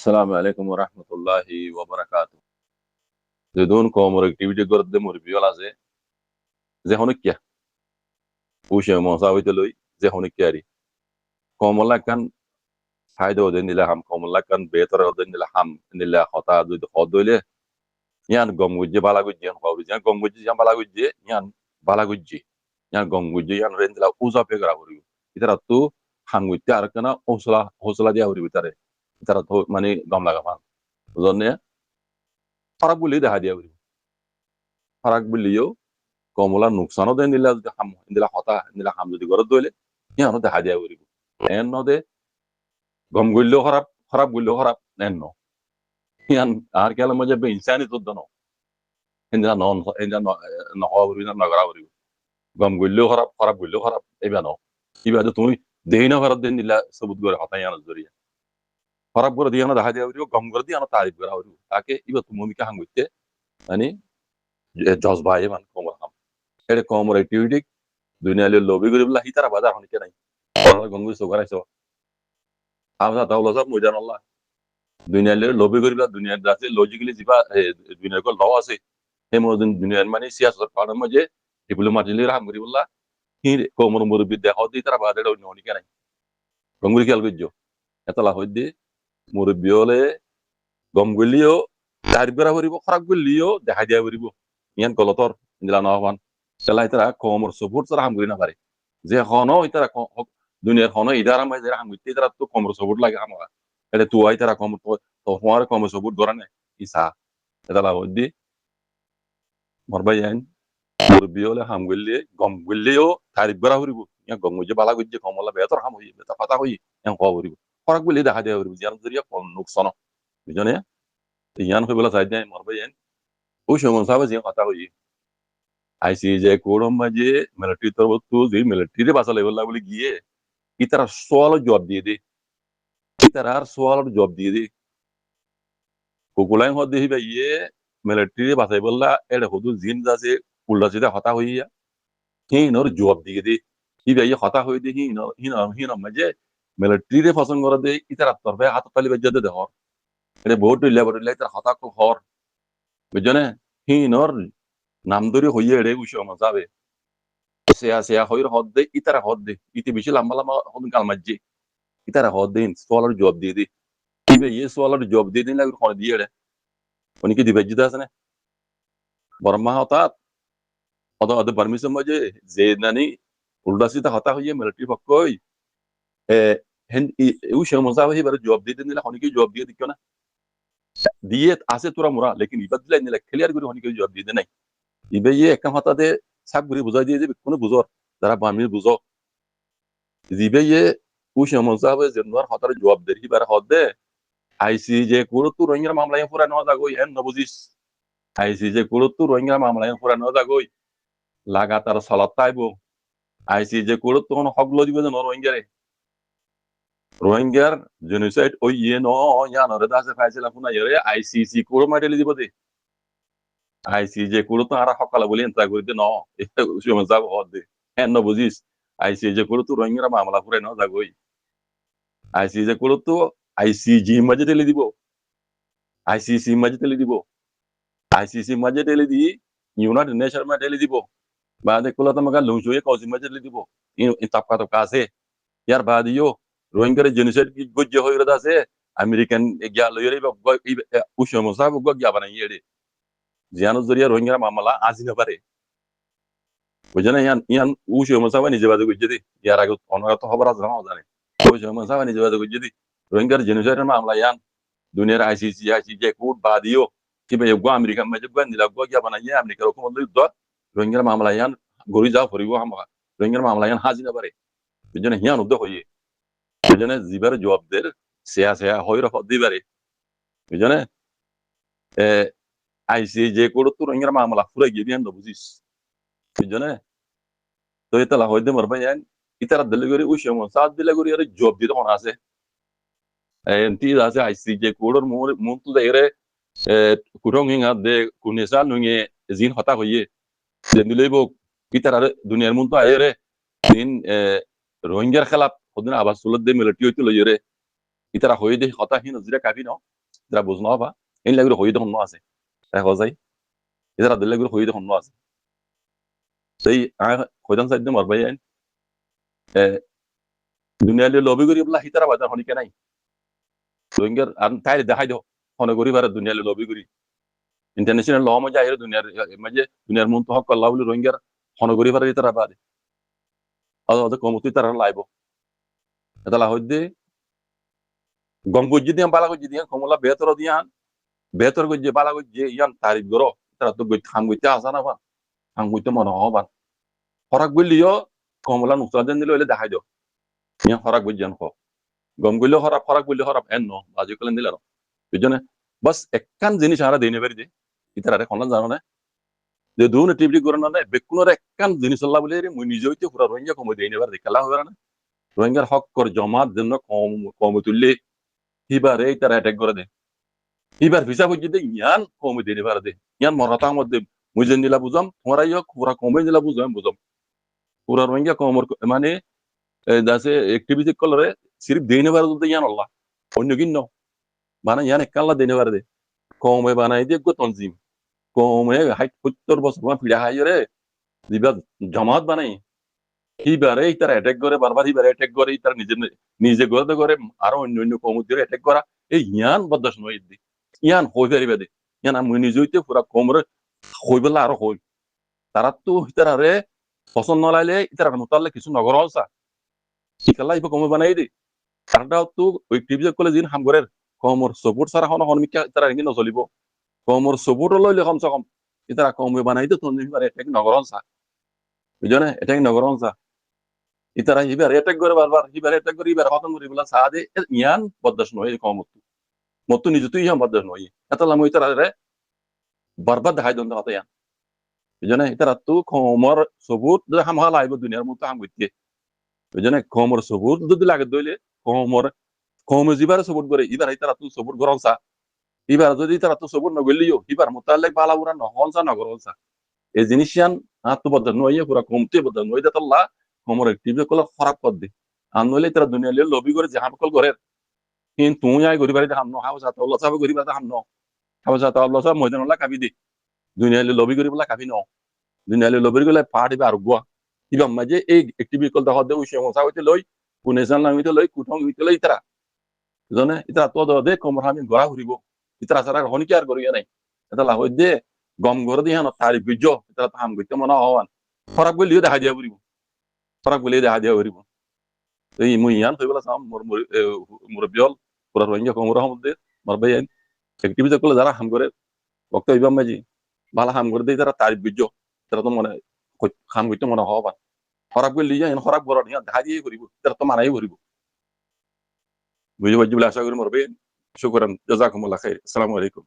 السلام عليكم ورحمة الله وبركاته. زدون كومر اكتيفيتي قرد مربيولا زي هونيكيا وش موساوي تلوي زي هونيكياري كومولا كان هايدا ودن إلى هم كومولا كان بيتر ودن إلى هم إن إلى خطا دو خدو له يان غم وجه بالا وجه يان خاوري يان غم وجه يان بالا وجه يان بالا وجه يان غم وجه يان رند لا أوزا بيغرا وريو إترا تو هم وجه أركنا أوسلا ديا وريو إترا تو ماني غم لا غمان زونيا فرق بولي ده هاديا وريو فرق بوليو كومولا نقصانو ده نيلا دي هم نيلا خطا نيلا هم دي غرد دوله يانو ده هاديا وريو إنه ده غم قلو خراب قلو خراب إنه yan arkela mo jabe insani to dono inda non inda no hawri na nagrawri gam gullo kharab gullo kharab ibano ibado tumi deina farad den illa sabut gore hata yana zuriya kharab gore diana da hadi awri gam gore diana tarif gore awri take iba tumi ka hangutte ani jazba man komor ham ede komor activity dunia le lobby gore bla hitara bazar honi kenai gam so gore so amsa tawla sab mujan allah dunia le lobby gore bla dunia dase logically jiba dunia ko law ase hemodin dunia mani siyasat parna maje diplomatic le ram gori bla hire ko mor bidde hodi tara ba de do noni kenai gongul kel gojjo etala hodde mor biole gomgulio dar bera hori bo kharab gulio de hadia hori bo yan kolotor indila no wan sala itara ko mor support tara ham gori na bare je khono itara ko dunia khono idara ma jera ham itti tara to ko mor support lagi ham ede tu ay tara ko mor to hwar ko mor support gorane isa etala hodde mor bayan mor biole ham gulle gom gulleo tarif bera hori bo yan gom je bala gujje ko molla betor ham hoyi beta fata hoyi yan ko hori bo kharab gulle da hadia hori bo yan zuriya ko nuksono bijone yan ko bela sajja mor bayan o shomon sabe je kata hoyi ICJ কোরম মাঝে military তরফ তো যে military বাসা level না বলে গিয়ে ইতারা সোয়াল জবাব দিয়ে দে ইতারা আর সোয়াল জবাব দিয়ে দে কোকুলাই হদ দেহি ভাইয়ে মিলিটারি বাসাই বললা এড়ে হদু জিন যাছে উল্টা সিধা হতা হইয়া হিনর জবাব দিয়ে দে হি ভাইয়ে হতা হই দে হিন মাঝে মিলিটারি পছন্দ করে দে ইতারা তরফে হাত তালি বাজ্জা দে হর এড়ে বহুত লেবার ইতারা হতা কো হর বুঝনে হিনর নাম ধরে হইয়া এড়ে উশো মজাবে সেয়া হইর হদ্দে ইতারা হদ্দে ইতি বেশি লম্বা লম্বা হদন কালমাজ্জি ইতারা হদ্দে সোয়ালার জবাব দিয়ে দি ইবে ইয়ে সোয়ালার জবাব দিয়ে দিন লাগে কোন দিয়ে রে উনি কি দিবে জিদা আছে না বর্মা হঠাৎ অদ পারমিশন মাঝে যে নানি উল্টা সিধা হতা হইয়ে মিলিটারি পক্ষই এ হেন ইউ সমস্যা হই বার জবাব দিয়ে দিন হনি কি জবাব দিয়ে দিও না দিয়ে আছে তোরা মোরা লেকিন ইবাদ দিলে নিলে ক্লিয়ার করে হনি কি জবাব দিয়ে দে নাই ইবে ইয়ে একটা হতাতে সাক ঘুরে বুঝাই দিয়ে দিবে কোনো বুঝর যারা বামি বুঝো জিবে ইয়ে উশ মজাবে জেনওয়ার হতার জবাব দেরি বার হদে ICJ কোরো তু রোহিঙ্গা মামলায় পুরা ন জাগই এন নবুজিস ICJ কোরো তু রোহিঙ্গা মামলায় পুরা ন জাগই লাগাতার সালাত তাইবো ICJ কোরো তু হগলো দিবে ন রোহিঙ্গার জেনোসাইড ওই ইয়ে ন ইয়ানরে দাসে ফাইছিলা পুনা ইয়ে ICC কোরো মাইরেলি দিব দে ICJ কোরো তো আর হকালা বলি এন্তা করিতে ন উশ মজাব হদে এন নবুজিস ICJ কোরো তু রোহিঙ্গা মামলা পুরা ন জাগই ICJ কোরো তো ICG মাঝে টেলে দিব ICC মাঝে টেলে দিব ICC মাঝে টেলে দি ইউনাইটেড নেশন মাঝে টেলে দিব বাদে কোলা তোমাকে লুজুয়ে কজি মাঝে টেলে দিব ইন তাপকা তো কাছে ইয়ার বাদিও রোহিঙ্গার জেনোসাইড কি গজ্জে হইরা আছে আমেরিকান গিয়া লইরে বা উশ মসাব গিয়া বানাই ইয়ে জিয়ানো জরিয়া রোহিঙ্গা মামলা আজি না পারে বুঝনা ইয়ান উশ মসাব নিজে বাদে গজ্জে দি ইয়ার আগে অনগত খবর আছে না জানে উশ মসাব নিজে বাদে গজ্জে দি রোহিঙ্গার জেনোসাইড মামলা ইয়ান দুনিয়ার ICJ কোর্ট বাদিও কিবে গো আমেরিকা মাঝে গো নিলা গো গিয়া বানাইয়া আমেরিকার হুকুমত লই দ রোহিঙ্গার মামলা ইয়ান গরি যাও ফরিব হামা রোহিঙ্গার মামলা ইয়ান হাজি না পারে বুঝনে হিয়ান উদ্দ হইয়ে বুঝনে জিবার জবাবদের সেয়া হইর দিবারে বুঝনে ICJ কোর্ট তো রোহিঙ্গার মামলা পুরা গিয়ে বিয়ান বুঝিস বুঝনে তো এটা হইতে মরবা ইয়ান ইতারা দিলে গরি ওই সময় সাত দিলে গরি আর জব দিতে কোন আছে এন্টি আছে ICJ কোর্টর মুন তো Dere kurang hinga de kunesa nunge zin hota hoye dendilebo kitar duniyar mun to ayere din rohingya khalaf hodina abas sulat de military hoyte loyere kitara hoye de hota hin zira kafi no যারা বুঝ না বা এই লাগলে হই তখন আছে দেখা যায় এরা দিলে লাগলে হই তখন আছে সেই হইদান সাইড মর ভাই দুনিয়ালে লবি করি বলা হিতারা বাজার হনিকে নাই রোহিঙ্গার আর তাই দেখাই দাও হনে করি বারে দুনিয়ালে লবি করি ইন্টারন্যাশনাল ল মজা আইরে দুনিয়ার মাঝে দুনিয়ার মন তো হক আল্লাহ বলি রোহিঙ্গার হনে করি বারে হিতারা বাদে আর কমতি তারা লাইব এটা লা হইদে গম গজ্জি দিয়া বালা গজ্জি দিয়া কমলা বেতর গজ্জি বালা গজ্জি ইয়ান তারিফ গরো তারা তো গই খাম গইতে আসা না বা খাম গইতে মনে হবা ফরাক বললিও কমলা নুকসান দেন দিলে দেখাই দাও ইয়া ফরাক গজ্জান খ গম গইলে হরাপ ফরাক বললি হরাপ এন ন বাজি কলেন দিলার বুঝনে বাস একখান জিনিস আরা দেনে পারি দে ইতারে কোন জানো না যে দুন টিভি করে না বেকুনোর একখান জিনিস আল্লাহ বলে মুই নিজে হইতে পুরা রোহিঙ্গা কম দেই নেবার দেখালা হবে না রোহিঙ্গার হক কর জমাত জন্য কম কম তুললে হিবারে তারা অ্যাটাক করে দে হিবার ভিসা বুঝি দে ইয়ান কম দেই নেবার দে ইয়ান মরাতার মধ্যে মুই যেন দিলা বুঝাম তোমরা ইয়া পুরা কমে দিলা বুঝাম পুরা রোহিঙ্গা কমর মানে দাসে অ্যাক্টিভিটি কলরে সিরিফ দেই নেবার দে ইয়ান আল্লাহ অন্য কিন্ন মানে ইয়ান একাল্লা দেই নেবার দে কমে বানাই দিয়ে গো তনজিম কমে 70 বছর পিড়া হাই রে দিবা জমাত বানাই হিবারে তারা অ্যাটাক করে বারবার হিবারে অ্যাটাক করে তারা নিজে করে আরো অন্য কমুদ্রে অ্যাটাক করা এই ইয়ান বদাস নয় দি ইয়ান হই পারিবে দে ইয়ান আমি নিজে হইতে পুরা কমরে হই বলা আরো হই তারা তো তারারে পছন্দ নলাইলে তারা মোতালে কিছু নগর হলসা শিকালা ইবা কমে বানাই দি তারটাও তো ওই টিভি কলে দিন হাম করে কমর সপোর্ট সারা হন হনমিকা তারা কি নচলিব কমর সপোর্ট লইলে কমসে কম তারা কমে বানাই তো তুমি অ্যাটাক নগর হলসা বুঝছো না অ্যাটাক নগর হলসা ইতারা হিবার অ্যাটাক করে বারবার হিবার অ্যাটাক করে হিবার খতম করে বলা সাদে ইয়ান বদাস নয় কম মত নিজে তুই ইয়ান বদাস নয় এত লাম ইতারা রে বারবার দেখাই দন কথা ইয়ান বুঝছো না ইতারা তো কমর সবুত হাম হাল আইব দুনিয়ার মতো হাম গইতে বুঝছো না কমর সবুত যদি লাগে দইলে কমর কম জিবার সবুত করে ইবার ইতারা তো সবুত গরমসা ইবার যদি তারা তো সবুত নগলিও ইবার মোতালেক বালা উরা নহনসা নগরনসা এই জিনিস ইয়ান হাত বদাস নয় পুরা কমতে বদাস নয় দাতাল্লাহ কমর টিভি কল খারাপ কর দে আনলে তারা দুনিয়া লিয়ে লবি করে জাহাব কল করে কিন্তু তুই আই গরি বাড়ি হাম ন হাও সাথে আল্লাহ সাহেব গরি বাড়ি হাম ন হাও সাথে আল্লাহ সাহেব ময়দান আল্লাহ কাবি দে দুনিয়া লিয়ে লবি করি বলা কাবি ন দুনিয়া লিয়ে লবি গলে পাড়ি বা আর গুয়া কিবা মাঝে এই টিভি কল দেখা দে ওই সমস্যা হইতে লই পুনেশান নাম হইতে লই কুটং হইতে লই তারা জানে ইতা তো দে কমর আমি গড়া ঘুরিব ইতারা সারা হনিকে আর করিয়া নাই এটা লাভ দে গম ঘর দিয়ে না তারিফ বিজ এটা হাম গইতে মনে হওয়ান খারাপ গলিও দেখা দিয়া ঘুরিব খারাপ গলিও দেখা দিয়া ঘুরিব এই মুই ইয়ান তুই বলা সাম মুরব্বিয়ল পুরা রোহিঙ্গা কমরা মধ্যে মারবাই আইন অ্যাক্টিভিটি করলে যারা হাম করে বক্তা ইবাম মাজি বালা হাম করে দেই তারা তারিফ বিজ তারা তো মনে হাম গইতে মনে হওয়ান খারাপ গলি যায় খারাপ গড় দিয়া দেখা দিয়ে ঘুরিব তারা তো মানাই ঘুরিব বুঝে বুঝে বলে আশা করি মরবে শুকরান জাযাকুমুল্লাহ খাইর আসসালামু আলাইকুম